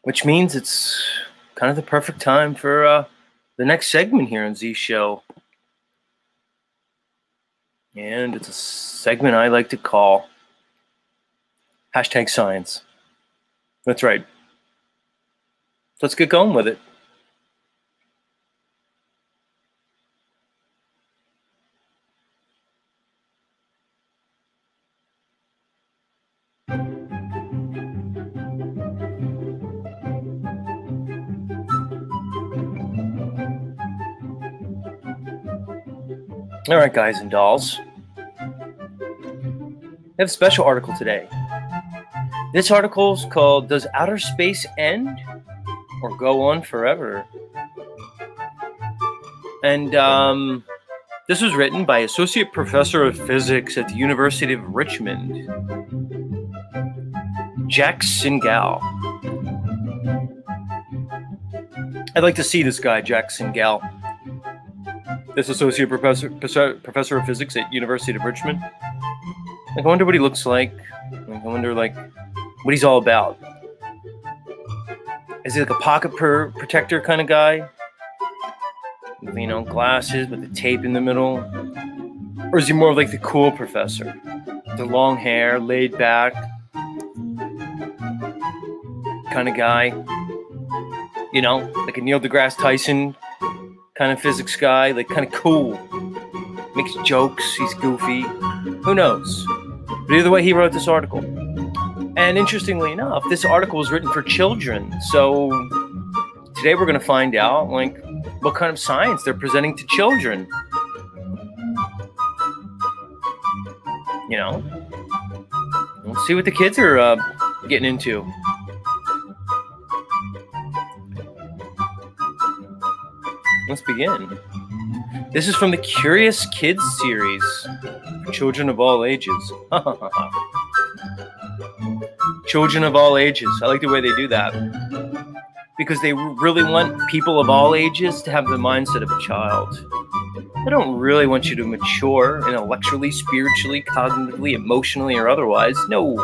which means it's kind of the perfect time for the next segment here on Z's show. And it's a segment I like to call #Science. That's right. Let's get going with it. All right, guys and dolls. I have a special article today. This article is called "Does Outer Space End or Go On Forever?" And this was written by Associate Professor of Physics at the University of Richmond, Jack Singal. I'd like to see this guy, Jack Singal. This Associate Professor of Physics at University of Richmond. I wonder what he looks like. I wonder, what he's all about. Is he like a pocket protector kind of guy? With, glasses with the tape in the middle? Or is he more of like the cool professor? The long hair, laid back kind of guy? Like a Neil deGrasse Tyson kind of physics guy, kind of cool. Makes jokes, he's goofy. Who knows? But either way, he wrote this article. And interestingly enough, this article was written for children. So today we're going to find out, what kind of science they're presenting to children. Let's see what the kids are getting into. Let's begin. This is from the Curious Kids series for children of all ages. Children of all ages. I like the way they do that. Because they really want people of all ages to have the mindset of a child. They don't really want you to mature intellectually, spiritually, cognitively, emotionally, or otherwise. No.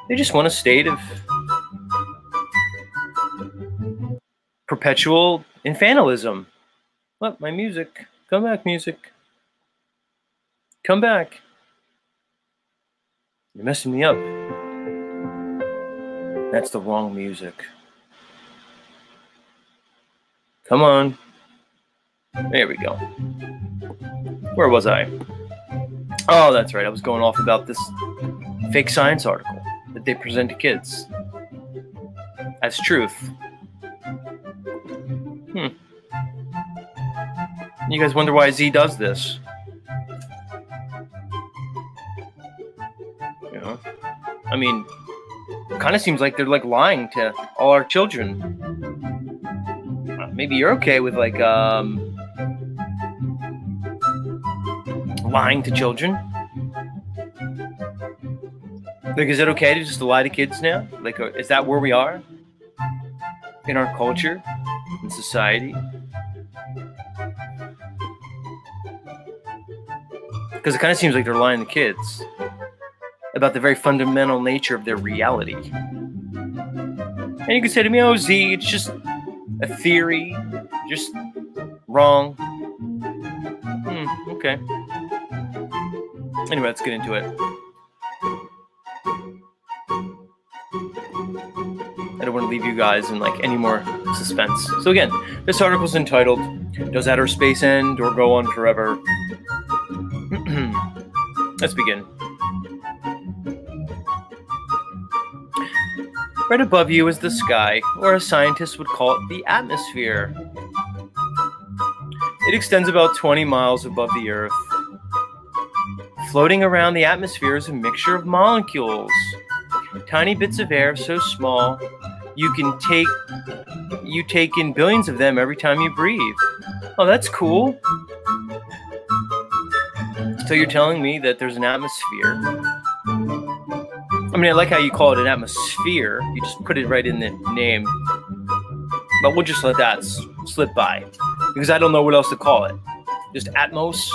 They just want a state of perpetual infantilism. What? My music. Come back, music. Come back. You're messing me up. That's the wrong music. Come on. There we go. Where was I? Oh, that's right. I was going off about this fake science article that they present to kids as truth. You guys wonder why Z does this? It kind of seems like they're lying to all our children. Maybe you're okay with lying to children. Is it okay to just lie to kids now? Is that where we are in our culture, in society? Because it kind of seems like they're lying to kids about the very fundamental nature of their reality. And you can say to me, "Oh, Z, it's just a theory, just wrong." Okay. Anyway, let's get into it. I don't want to leave you guys in any more suspense. So again, this article is entitled, "Does Outer Space End or Go On Forever?" Let's begin. Right above you is the sky, or a scientist would call it the atmosphere. It extends about 20 miles above the Earth. Floating around the atmosphere is a mixture of molecules. Tiny bits of air so small you take in billions of them every time you breathe. Oh, that's cool. So you're telling me that there's an atmosphere. I like how you call it an atmosphere. You just put it right in the name. But we'll just let that slip by. Because I don't know what else to call it. Just Atmos.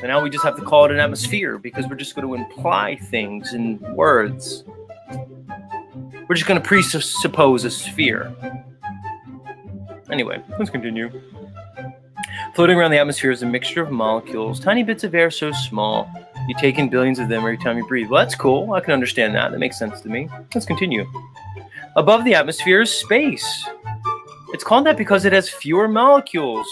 So now we just have to call it an atmosphere because we're just going to imply things in words. We're just going to presuppose a sphere. Anyway, let's continue. Floating around the atmosphere is a mixture of molecules, tiny bits of air so small you take in billions of them every time you breathe. Well, that's cool. I can understand that. That makes sense to me. Let's continue. Above the atmosphere is space. It's called that because it has fewer molecules,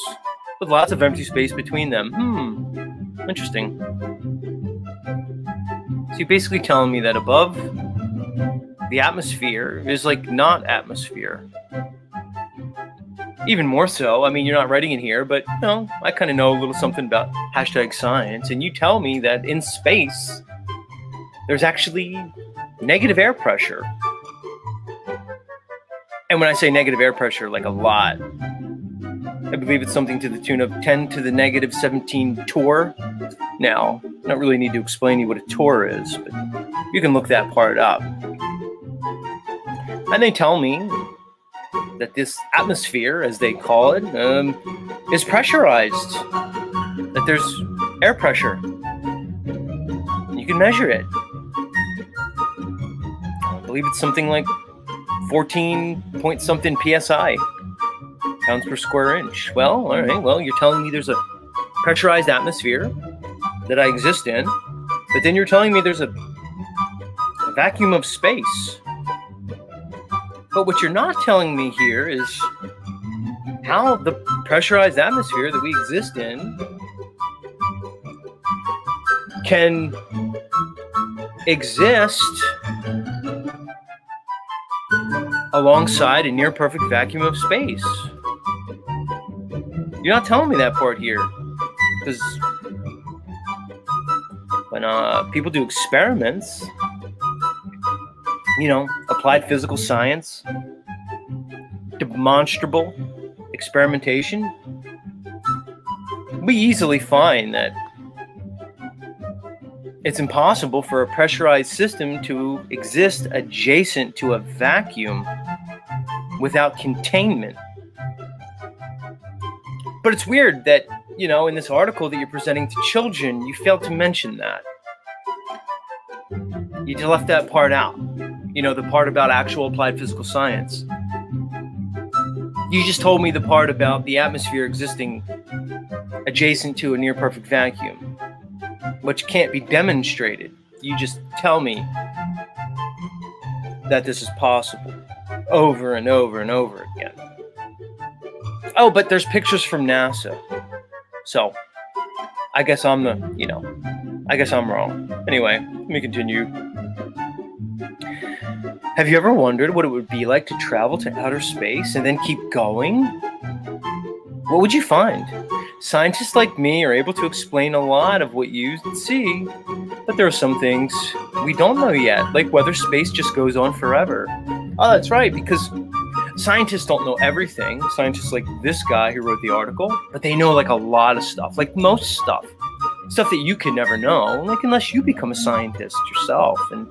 with lots of empty space between them. Interesting. So you're basically telling me that above the atmosphere is like not atmosphere. Even more so, I mean, you're not writing in here, but I kind of know a little something about #science, and you tell me that in space, there's actually negative air pressure. And when I say negative air pressure, like a lot, I believe it's something to the tune of 10 to the negative 17 torr. Now, I don't really need to explain to you what a torr is, but you can look that part up. And they tell me that this atmosphere, as they call it, is pressurized. That there's air pressure. You can measure it. I believe it's something like 14 point something PSI, pounds per square inch. Well, all right. Well, you're telling me there's a pressurized atmosphere that I exist in, but then you're telling me there's a vacuum of space. But what you're not telling me here is how the pressurized atmosphere that we exist in can exist alongside a near perfect vacuum of space. You're not telling me that part here, because when people do experiments, applied physical science, demonstrable experimentation, we easily find that it's impossible for a pressurized system to exist adjacent to a vacuum without containment. But it's weird that, in this article that you're presenting to children, you failed to mention that. You just left that part out. The part about actual applied physical science. You just told me the part about the atmosphere existing adjacent to a near perfect vacuum, which can't be demonstrated. You just tell me that this is possible over and over and over again. Oh, but there's pictures from NASA. So I guess I'm wrong. Anyway, let me continue. Have you ever wondered what it would be like to travel to outer space and then keep going? What would you find? Scientists like me are able to explain a lot of what you see, but there are some things we don't know yet, like whether space just goes on forever. Oh, that's right, because scientists don't know everything. Scientists like this guy who wrote the article, but they know like a lot of stuff, like most stuff that you can never know, like unless you become a scientist yourself. And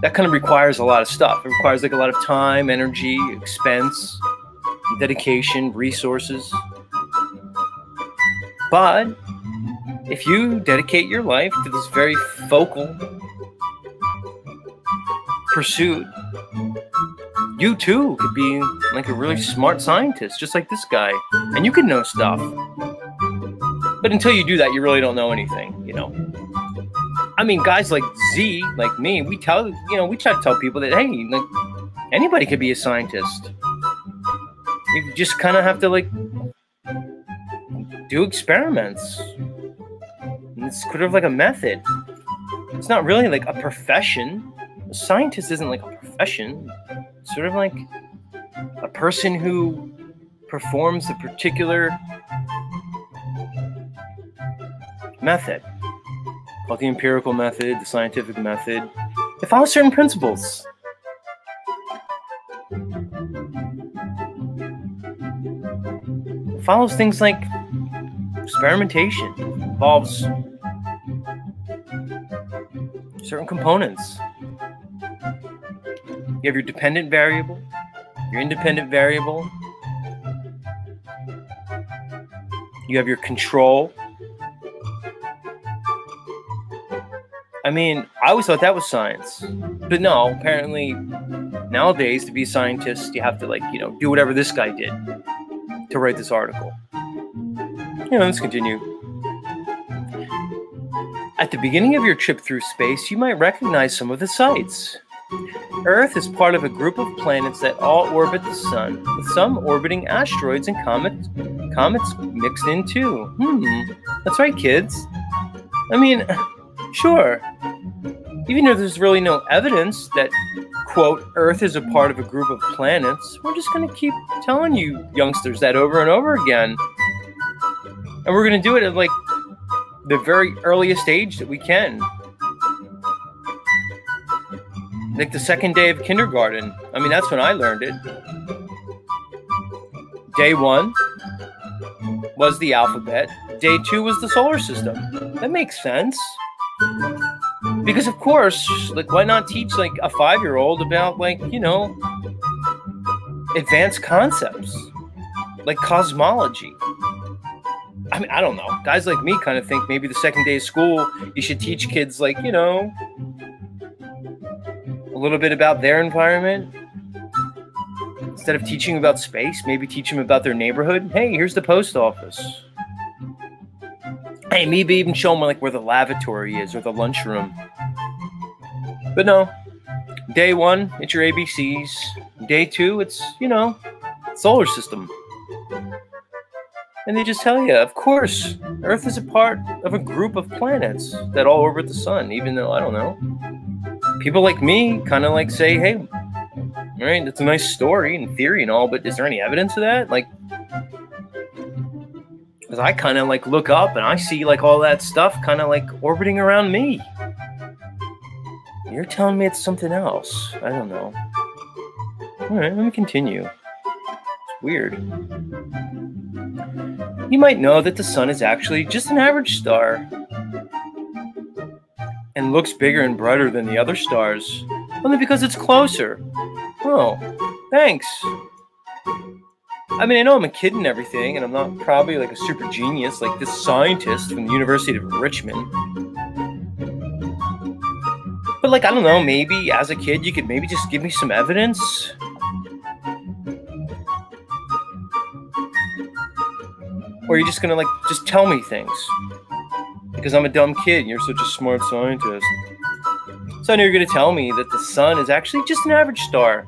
that kind of requires a lot of stuff. It requires like a lot of time, energy, expense, dedication, resources. But if you dedicate your life to this very focal pursuit, you too could be like a really smart scientist, just like this guy, and you could know stuff. But until you do that, you really don't know anything, I mean, guys like Z, like me, we try to tell people that, hey, like, anybody could be a scientist. You just kind of have to, like, do experiments. And it's sort of like a method. It's not really like a profession. A scientist isn't like a profession. It's sort of like a person who performs a particular method. Called the empirical method, the scientific method. It follows certain principles. It follows things like experimentation. It involves certain components. You have your dependent variable, your independent variable. You have your control. I mean, I always thought that was science. But no, apparently nowadays to be a scientist, you have to do whatever this guy did to write this article. Let's continue. At the beginning of your trip through space, you might recognize some of the sights. Earth is part of a group of planets that all orbit the sun, with some orbiting asteroids and comets mixed in too. That's right, kids. I mean, sure. Even though there's really no evidence that, quote, Earth is a part of a group of planets, we're just going to keep telling you youngsters that over and over again. And we're going to do it at, the very earliest age that we can. Like the second day of kindergarten. I mean, that's when I learned it. Day 1 was the alphabet. Day 2 was the solar system. That makes sense. Because of course, why not teach a 5-year-old about advanced concepts like cosmology? I mean, I don't know. Guys like me kind of think maybe the second day of school you should teach kids a little bit about their environment. Instead of teaching about space, maybe teach them about their neighborhood. Hey, here's the post office. Hey, maybe even show them where the lavatory is or the lunchroom. But no. Day 1, it's your ABCs. Day 2, it's, solar system. And they just tell you, of course, Earth is a part of a group of planets that all orbit the sun, even though, I don't know, people like me kind of say, hey, all right, that's a nice story in theory and all, but is there any evidence of that? Because I kind of look up and I see all that stuff kind of orbiting around me. You're telling me it's something else. I don't know. All right, let me continue. It's weird. You might know that the sun is actually just an average star and looks bigger and brighter than the other stars, only because it's closer. Oh, thanks. I mean, I know I'm a kid and everything, and I'm not probably a super genius like this scientist from the University of Richmond. But I don't know, maybe as a kid you could maybe just give me some evidence. Or you're just gonna just tell me things because I'm a dumb kid and you're such a smart scientist. So I know you're gonna tell me that the sun is actually just an average star.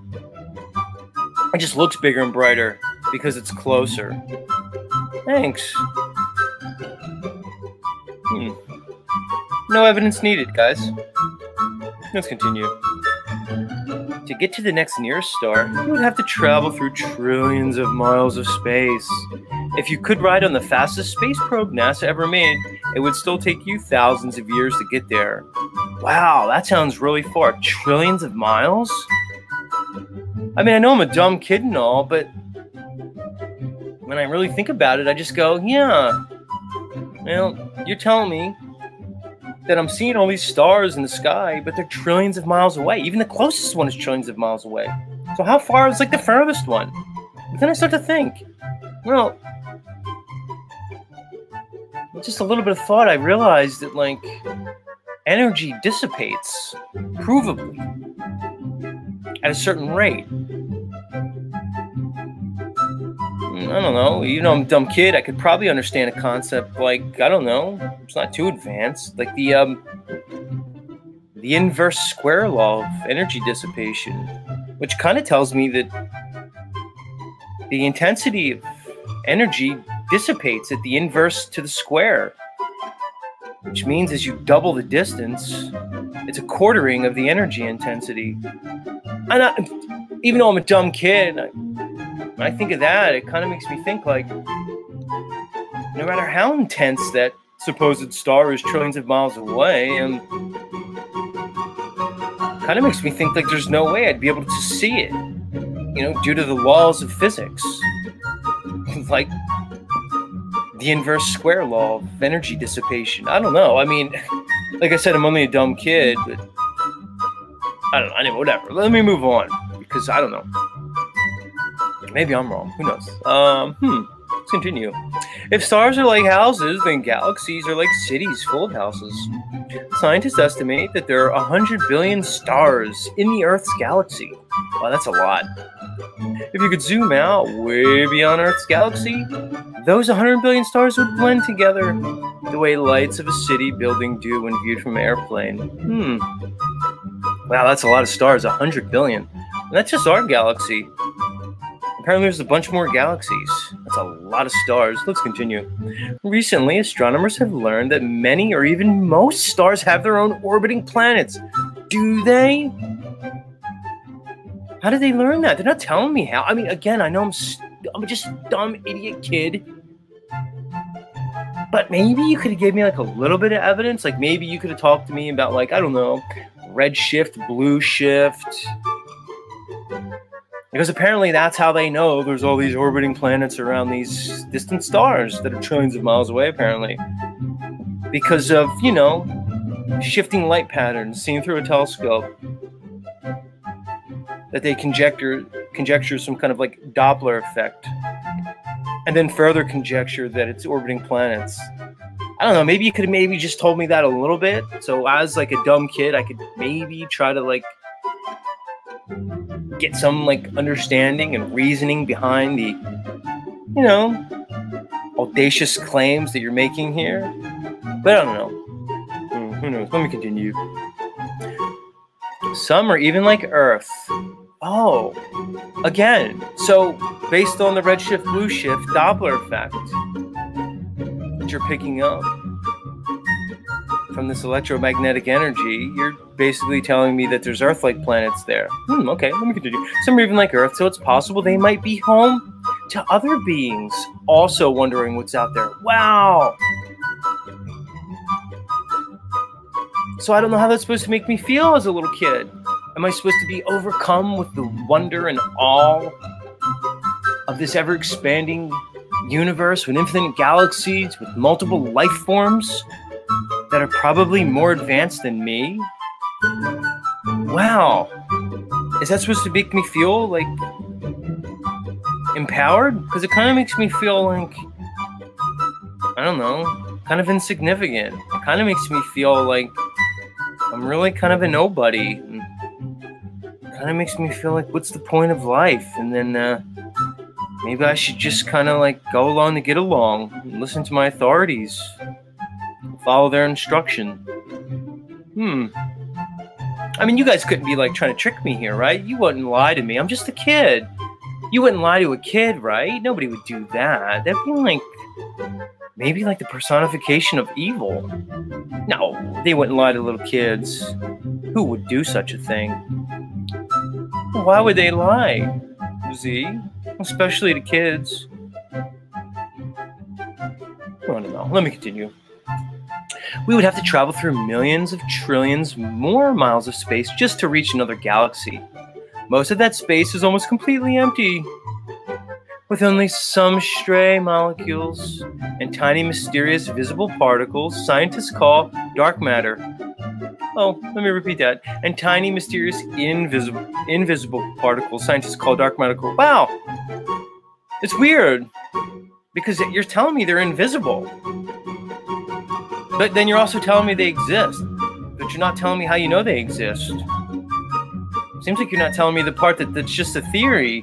It just looks bigger and brighter because it's closer. Thanks. No evidence needed, guys. Let's continue. To get to the next nearest star, you would have to travel through trillions of miles of space. If you could ride on the fastest space probe NASA ever made, it would still take you thousands of years to get there. Wow, that sounds really far. Trillions of miles? I mean, I know I'm a dumb kid and all, but when I really think about it, I just go, yeah. Well, you're telling me that I'm seeing all these stars in the sky, but they're trillions of miles away. Even the closest one is trillions of miles away. So how far is the furthest one? But then I start to think, well, with just a little bit of thought, I realized that energy dissipates provably at a certain rate. I don't know. Even though I'm a dumb kid, I could probably understand a concept I don't know. It's not too advanced. The inverse square law of energy dissipation, which kind of tells me that the intensity of energy dissipates at the inverse to the square, which means as you double the distance, it's a quartering of the energy intensity. Even though I'm a dumb kid, when I think of that, it kind of makes me think no matter how intense that supposed star is trillions of miles away, kind of makes me think there's no way I'd be able to see it, due to the laws of physics. The inverse square law of energy dissipation. I don't know. I mean, like I said, I'm only a dumb kid, but I don't know. Anyway, whatever. Let me move on because I don't know. Maybe I'm wrong. Who knows? Let's continue. If stars are like houses, then galaxies are like cities full of houses. scientists estimate that there are 100 billion stars in the Earth's galaxy. Wow, that's a lot. If you could zoom out way beyond Earth's galaxy, those 100 billion stars would blend together the way lights of a city building do when viewed from an airplane. Wow, that's a lot of stars, 100 billion. And that's just our galaxy. Apparently there's a bunch more galaxies. That's a lot of stars. Let's continue. Recently, astronomers have learned that many or even most stars have their own orbiting planets. Do they? How did they learn that? They're not telling me how. I mean, again, I know I'm just a dumb idiot kid. But maybe you could have given me like a little bit of evidence. Like maybe you could have talked to me about like, I don't know, red shift, blue shift. Because apparently that's how they know there's all these orbiting planets around these distant stars that are trillions of miles away, apparently. Because of, you know, shifting light patterns seen through a telescope. That they conjecture some kind of like Doppler effect. And then further conjecture that it's orbiting planets. I don't know, maybe you could have maybe just told me that a little bit. So as like a dumb kid, I could maybe try to like get some like understanding and reasoning behind the, you know, audacious claims that you're making here. But I don't know. Who knows? Let me continue. Some are even like Earth. Oh, again. So based on the redshift, blue shift, Doppler effect that you're picking up from this electromagnetic energy, you're basically telling me that there's Earth-like planets there. Okay, let me continue. Some are even like Earth, so it's possible they might be home to other beings also wondering what's out there. Wow! So I don't know how that's supposed to make me feel as a little kid. Am I supposed to be overcome with the wonder and awe of this ever-expanding universe with infinite galaxies, with multiple life forms that are probably more advanced than me? Wow. Is that supposed to make me feel like empowered? Because it kind of makes me feel like, I don't know, kind of insignificant. It kind of makes me feel like I'm really kind of a nobody. It kind of makes me feel like, what's the point of life? And then maybe I should just kind of like go along to get along and listen to my authorities. Follow their instruction. I mean, you guys couldn't be like trying to trick me here, right? You wouldn't lie to me. I'm just a kid. You wouldn't lie to a kid, right? Nobody would do that. That'd be like, maybe like the personification of evil. No, they wouldn't lie to little kids. Who would do such a thing? Why would they lie, Z? Especially to kids. I don't know. Let me continue. We would have to travel through millions of trillions more miles of space just to reach another galaxy. Most of that space is almost completely empty, with only some stray molecules and tiny mysterious visible particles scientists call dark matter. Oh, let me repeat that. And tiny mysterious invisible particles scientists call dark matter. Wow! It's weird, because you're telling me they're invisible. But then you're also telling me they exist. But you're not telling me how you know they exist. Seems like you're not telling me the part that's just a theory.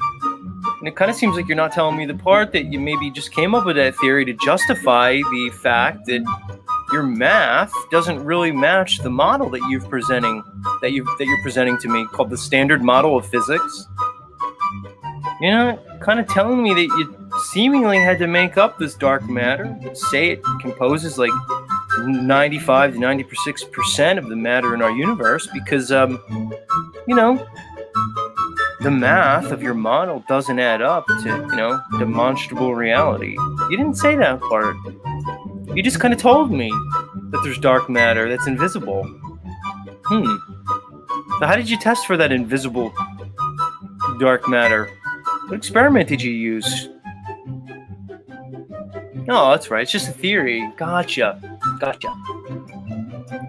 And it kind of seems like you're not telling me the part that you maybe just came up with that theory to justify the fact that your math doesn't really match the model that you're presenting to me, called the standard model of physics. You know, kind of telling me that you seemingly had to make up this dark matter, say it composes like 95 to 96% of the matter in our universe, because you know, the math of your model doesn't add up to, you know, demonstrable reality. You didn't say that part. You just kind of told me that there's dark matter that's invisible. So how did you test for that invisible dark matter? What experiment did you use? Oh, that's right. It's just a theory. Gotcha.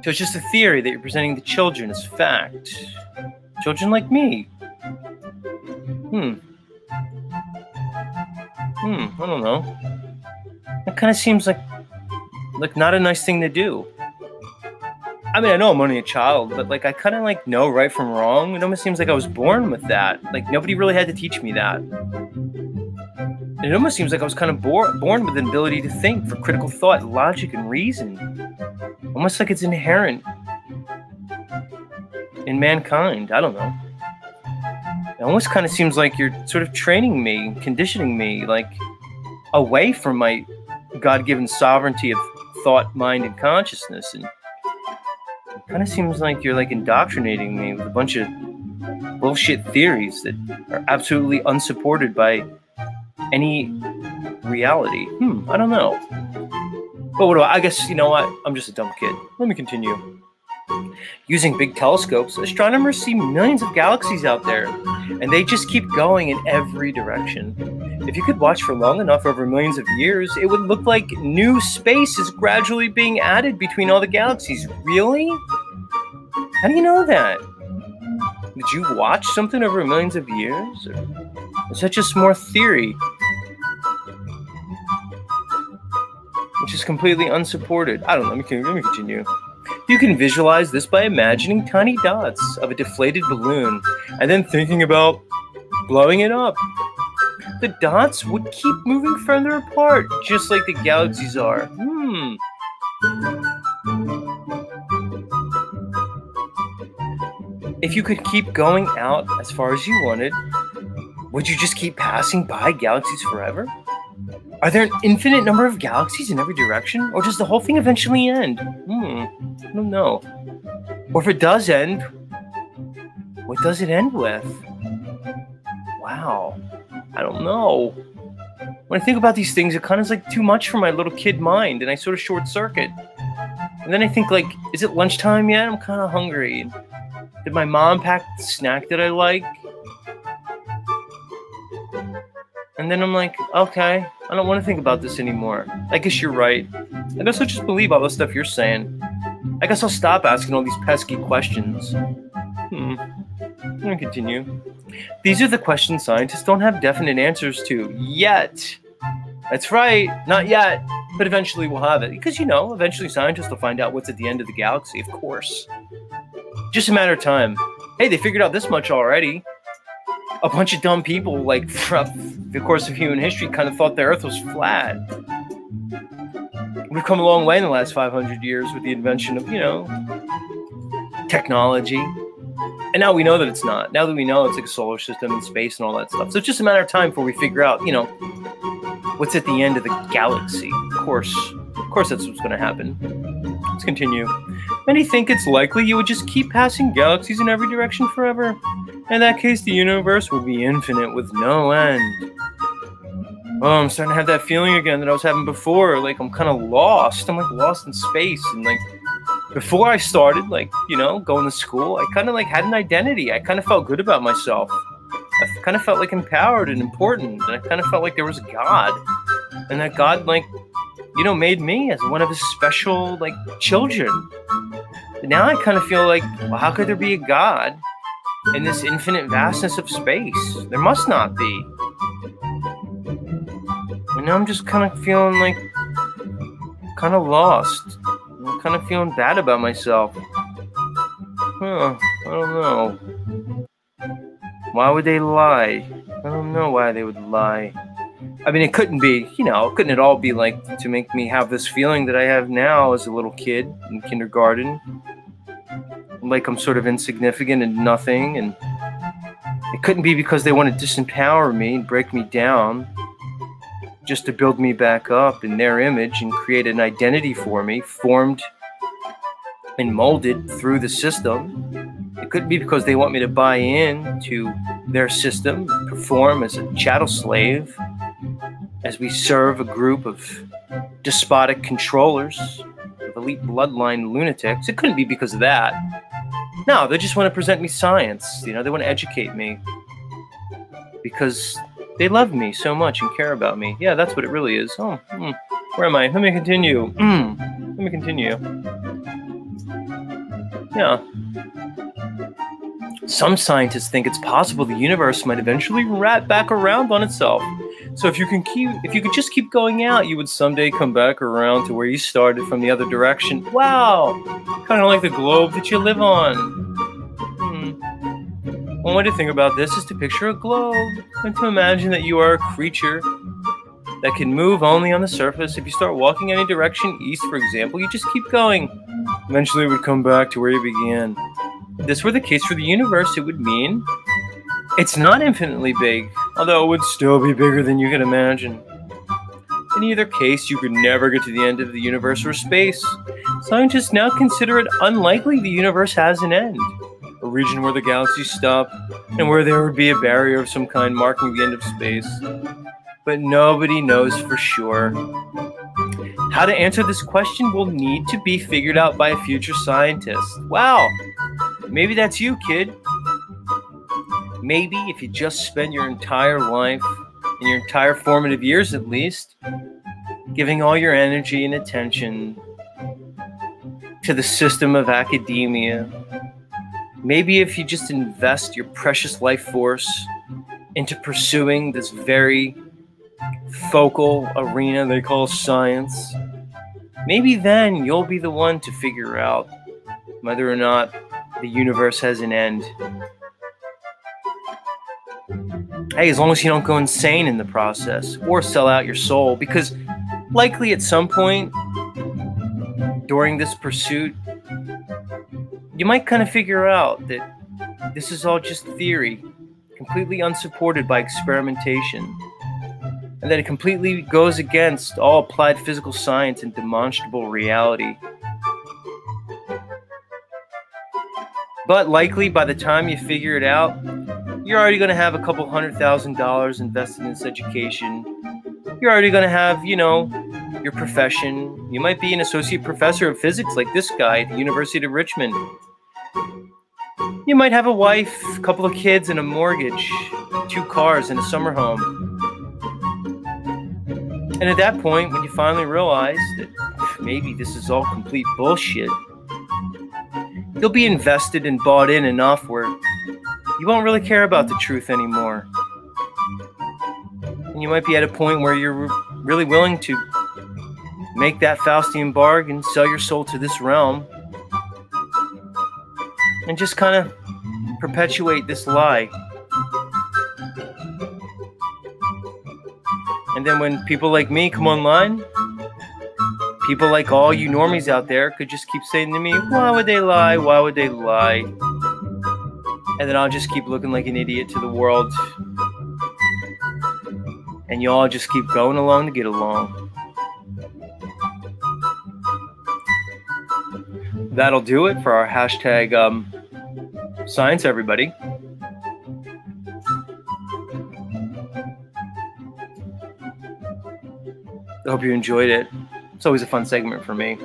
So it's just a theory that you're presenting to children as fact. Children like me. I don't know. That kind of seems like not a nice thing to do. I mean, I know I'm only a child, but like I kind of like know right from wrong. It almost seems like I was born with that. Like nobody really had to teach me that. And it almost seems like I was kind of born with an ability to think, for critical thought, logic, and reason. Almost like it's inherent in mankind. I don't know. It almost kind of seems like you're sort of training me, conditioning me, like away from my God-given sovereignty of thought, mind, and consciousness. And it kind of seems like you're like indoctrinating me with a bunch of bullshit theories that are absolutely unsupported by any reality. I don't know. But what do I guess, you know what? I'm just a dumb kid. Let me continue. Using big telescopes, astronomers see millions of galaxies out there, and they just keep going in every direction. If you could watch for long enough over millions of years, it would look like new space is gradually being added between all the galaxies. Really? How do you know that? Did you watch something over millions of years? Or is that just more theory? Which is completely unsupported. I don't know. Let me continue. You can visualize this by imagining tiny dots of a deflated balloon and then thinking about blowing it up. The dots would keep moving further apart, just like the galaxies are. If you could keep going out as far as you wanted, would you just keep passing by galaxies forever? Are there an infinite number of galaxies in every direction? Or does the whole thing eventually end? I don't know. Or if it does end, what does it end with? Wow. I don't know. When I think about these things, it kind of is like too much for my little kid mind, and I sort of short circuit. And then I think, like, is it lunchtime yet? I'm kind of hungry. Did my mom pack the snack that I like? And then I'm like, okay, I don't want to think about this anymore. I guess you're right. I guess I'll just believe all the stuff you're saying. I guess I'll stop asking all these pesky questions. I'm gonna continue. These are the questions scientists don't have definite answers to yet. That's right, not yet, but eventually we'll have it. Because, you know, eventually scientists will find out what's at the end of the galaxy, of course. Just a matter of time. Hey, they figured out this much already. A bunch of dumb people, like, throughout the course of human history, kind of thought the Earth was flat. We've come a long way in the last 500 years with the invention of, you know, technology. And now we know that it's not. Now that we know it's like a solar system and space and all that stuff. So it's just a matter of time before we figure out, you know, what's at the end of the galaxy. Of course that's what's going to happen. Let's continue. Many think it's likely you would just keep passing galaxies in every direction forever. In that case, the universe will be infinite with no end. Oh, I'm starting to have that feeling again that I was having before. Like, I'm kind of lost. I'm, like, lost in space. And, like, before I started, like, you know, going to school, I kind of, like, had an identity. I kind of felt good about myself. I kind of felt, like, empowered and important. And I kind of felt like there was a God. And that God, like, you know, made me as one of his special, like, children. But now I kind of feel like, well, how could there be a God in this infinite vastness of space? There must not be. And now I'm just kind of feeling like kind of lost. I'm kind of feeling bad about myself. I don't know. Why would they lie? I don't know why they would lie. I mean, it couldn't be, you know, it couldn't at all be like to make me have this feeling that I have now as a little kid in kindergarten. Like I'm sort of insignificant and nothing. And it couldn't be because they want to disempower me and break me down just to build me back up in their image and create an identity for me, formed and molded through the system. It couldn't be because they want me to buy in to their system, perform as a chattel slave, as we serve a group of despotic controllers, of elite bloodline lunatics. It couldn't be because of that. No, they just want to present me science. You know, they want to educate me because they love me so much and care about me. Yeah, that's what it really is. Oh, where am I? Let me continue. Let me continue. Yeah. Some scientists think it's possible the universe might eventually wrap back around on itself. So if you could just keep going out, you would someday come back around to where you started from the other direction. Wow, kind of like the globe that you live on. One way to think about this is to picture a globe and to imagine that you are a creature that can move only on the surface. If you start walking any direction, east for example, you just keep going. Eventually it would come back to where you began. If this were the case for the universe, it would mean it's not infinitely big, although it would still be bigger than you could imagine. In either case, you could never get to the end of the universe or space. Scientists now consider it unlikely the universe has an end, a region where the galaxies stop, and where there would be a barrier of some kind marking the end of space. But nobody knows for sure. How to answer this question will need to be figured out by a future scientist. Wow, maybe that's you, kid. Maybe if you just spend your entire life, in your entire formative years at least, giving all your energy and attention to the system of academia. Maybe if you just invest your precious life force into pursuing this very focal arena they call science, maybe then you'll be the one to figure out whether or not the universe has an end. Hey, as long as you don't go insane in the process or sell out your soul, because likely at some point during this pursuit, you might kind of figure out that this is all just theory, completely unsupported by experimentation, and that it completely goes against all applied physical science and demonstrable reality. But likely by the time you figure it out, you're already going to have a couple $100,000 invested in this education. You're already going to have, your profession. You might be an associate professor of physics like this guy at the University of Richmond. You might have a wife, a couple of kids, and a mortgage, 2 cars, and a summer home. And at that point, when you finally realize that maybe this is all complete bullshit, you'll be invested and bought in enough where you won't really care about the truth anymore. And you might be at a point where you're really willing to make that Faustian bargain, sell your soul to this realm, and just kind of perpetuate this lie. And then when people like me come online, people like all you normies out there could just keep saying to me, why would they lie? Why would they lie? And then I'll just keep looking like an idiot to the world. And you all just keep going along to get along. That'll do it for our hashtag science, everybody. I hope you enjoyed it. It's always a fun segment for me.